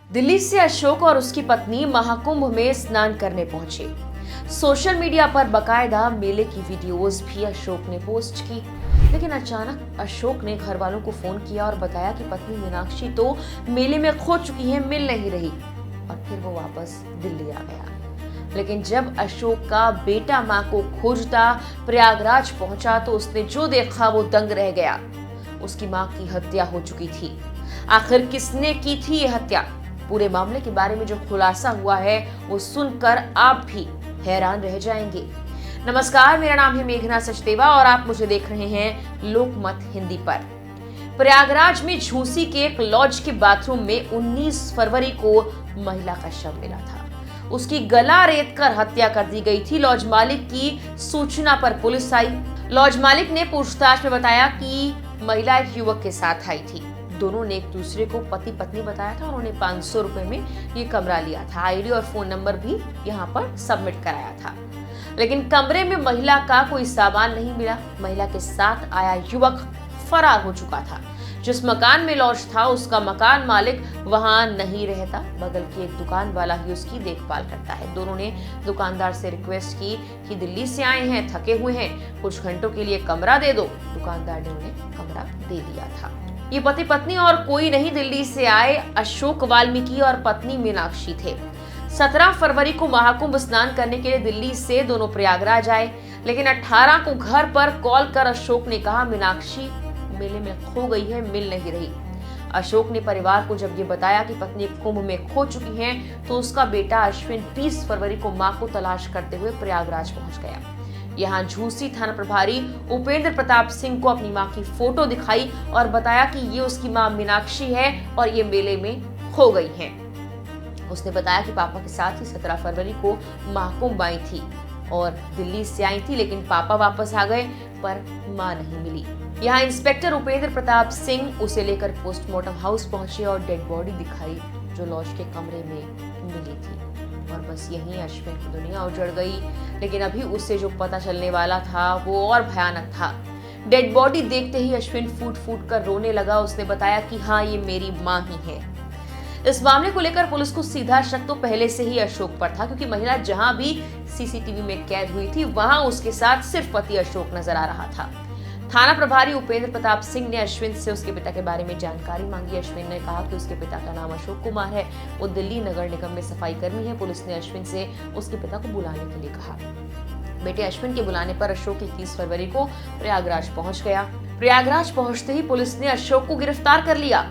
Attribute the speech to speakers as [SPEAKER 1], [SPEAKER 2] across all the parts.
[SPEAKER 1] दिल्ली से अशोक और उसकी पत्नी महाकुंभ में स्नान करने पहुंचे। सोशल मीडिया पर बकायदा मेले की वीडियोस भी अशोक ने पोस्ट की, लेकिन अचानक अशोक ने घर वालों को फोन किया और बताया कि पत्नी मीनाक्षी तो मेले में खो चुकी है, मिल नहीं रही, और फिर वो वापस दिल्ली आ गया। लेकिन जब अशोक का बेटा मां को खोजता प्रयागराज पहुंचा तो उसने जो देखा वो दंग रह गया। उसकी मां की हत्या हो चुकी थी। आखिर किसने की थी ये हत्या? पूरे मामले के बारे में जो खुलासा हुआ है वो सुनकर आप भी हैरान रह जाएंगे। नमस्कार, मेरा नाम है मेघना सचदेवा और आप मुझे देख रहे हैं लोकमत हिंदी पर। प्रयागराज में झूसी के एक लॉज के बाथरूम में 19 फरवरी को महिला का शव मिला था। उसकी गला रेत कर हत्या कर दी गई थी। लॉज मालिक की सूचना पर पुलिस आई। लॉज मालिक ने पूछताछ में बताया कि महिला एक युवक के साथ आई थी। दोनों ने एक दूसरे को पति पत्नी बताया था। उन्होंने 500 रुपए में ये कमरा लिया था। आईडी और फोन नंबर भी यहाँ पर सबमिट कराया था, लेकिन कमरे में महिला का कोई सामान नहीं मिला। महिला के साथ आया युवक फरार हो चुका था। जिस मकान में लॉज था उसका मकान मालिक वहां नहीं रहता, बगल की एक दुकान वाला ही उसकी देखभाल करता है। दोनों ने दुकानदार से रिक्वेस्ट की कि दिल्ली से आए हैं, थके हुए हैं, कुछ घंटों के लिए कमरा दे दो। दुकानदार ने उन्हें कमरा दे दिया था। ये पति पत्नी और कोई नहीं, दिल्ली से आए अशोक वाल्मीकि और पत्नी मीनाक्षी थे। 17 फरवरी को महाकुंभ स्नान करने के लिए दिल्ली से दोनों प्रयागराज आए, लेकिन 18 को घर पर कॉल कर अशोक ने कहा मीनाक्षी मेले में खो गई है, मिल नहीं रही। अशोक ने परिवार को जब ये बताया कि पत्नी कुंभ में खो चुकी है तो उसका बेटा अश्विन 20 फरवरी को मां को तलाश करते हुए प्रयागराज पहुंच गया। यहाँ झूसी थाना प्रभारी उपेंद्र प्रताप सिंह को अपनी मां की फोटो दिखाई और बताया कि ये उसकी मां मीनाक्षी है और ये मेले में खो गई है। उसने बताया कि पापा के साथ ही 17 फरवरी को महाकुंभ आई थी और दिल्ली से आई थी, लेकिन पापा वापस आ गए पर मां नहीं मिली। यहाँ इंस्पेक्टर उपेंद्र प्रताप सिंह उसे लेकर पोस्टमार्टम हाउस पहुंचे और डेड बॉडी दिखाई जो लॉज के कमरे में मिली थी। और बस यहीं अश्विन की दुनिया उजड़ गई। लेकिन अभी उससे जो पता चलने वाला था वो और भयानक था। डेड बॉडी देखते ही अश्विन फूट फूट कर रोने लगा। उसने बताया कि हाँ, ये मेरी मां ही है। इस मामले को लेकर पुलिस को सीधा शक तो पहले से ही अशोक पर था, क्योंकि महिला जहां भी सीसीटीवी में कैद हुई थी वहां उसके साथ सिर्फ पति अशोक नजर आ रहा था। थाना प्रभारी उपेंद्र प्रताप सिंह ने अश्विन से उसके पिता के बारे में जानकारी मांगी। अश्विन ने कहा कि उसके पिता का नाम अशोक कुमार है, वो दिल्ली नगर निगम में सफाई कर्मी है। पुलिस ने अश्विन से उसके पिता को बुलाने के लिए कहा। बेटे अश्विन के बुलाने पर अशोक 21 फरवरी को प्रयागराज पहुंच गया। प्रयागराज पहुंचते ही पुलिस ने अशोक को गिरफ्तार कर लिया।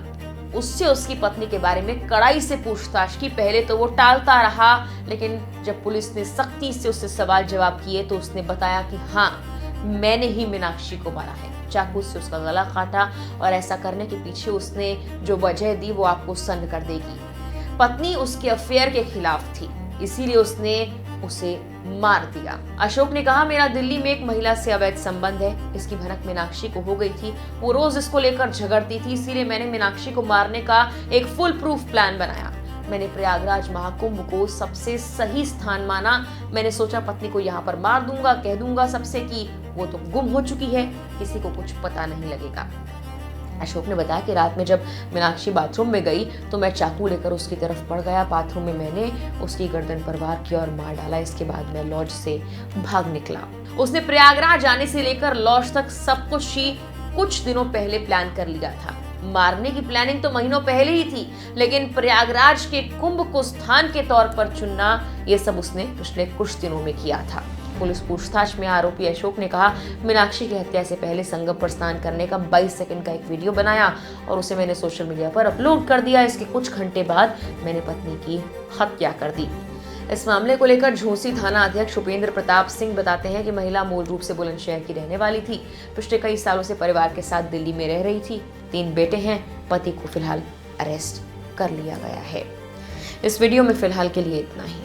[SPEAKER 1] उससे उसकी पत्नी के बारे में कड़ाई से पूछताछ की। पहले तो वो टालता रहा, लेकिन जब पुलिस ने सख्ती से उससे सवाल जवाब किए तो उसने बताया कि हाँ, मैंने ही मीनाक्षी को मारा है। चाकू से उसका गला काटा और ऐसा करने के पीछे उसने जो वजह दी वो आपको सन्न कर देगी। पत्नी उसके अफेयर के खिलाफ थी, इसीलिए उसने उसे मार दिया। अशोक ने कहा, मेरा दिल्ली में एक महिला से अवैध संबंध है। इसकी भनक मीनाक्षी को हो गई थी। वो रोज इसको लेकर झगड़ती थी, इसीलिए मैंने मीनाक्षी को मारने का एक फुल प्रूफ प्लान बनाया। मैंने प्रयागराज महाकुंभ को सबसे सही स्थान माना। मैंने सोचा पत्नी को यहाँ पर मार दूंगा, कह दूंगा सबसे कि वो तो गुम हो चुकी है, किसी को कुछ पता नहीं लगेगा। अशोक ने बताया कि रात में जब मीनाक्षी बाथरूम में गई तो मैं चाकू लेकर उसकी तरफ बढ़ गया। बाथरूम में मैंने उसकी गर्दन पर वार किया और मार डाला। इसके बाद मैं लॉज से भाग निकला। उसने प्रयागराज आने से लेकर लॉज तक सब कुछ ही कुछ दिनों पहले प्लान कर लिया था। मारने की प्लानिंग तो महीनों पहले ही थी, लेकिन प्रयागराज के कुंभ को स्थान के तौर पर चुनना ये सब उसने पिछले कुछ दिनों में किया था। पुलिस पूछताछ में आरोपी अशोक ने कहा, मीनाक्षी की हत्या से पहले संगम पर स्नान करने का 22 सेकंड का एक वीडियो बनाया और उसे मैंने सोशल मीडिया पर अपलोड कर दिया। इसके कुछ घंटे बाद मैंने पत्नी की हत्या कर दी। इस मामले को लेकर झूसी थाना अध्यक्ष उपेंद्र प्रताप सिंह बताते हैं कि महिला मूल रूप से बुलंदशहर की रहने वाली थी। पिछले कई सालों से परिवार के साथ दिल्ली में रह रही थी। 3 बेटे हैं। पति को फिलहाल अरेस्ट कर लिया गया है। इस वीडियो में फिलहाल के लिए इतना ही।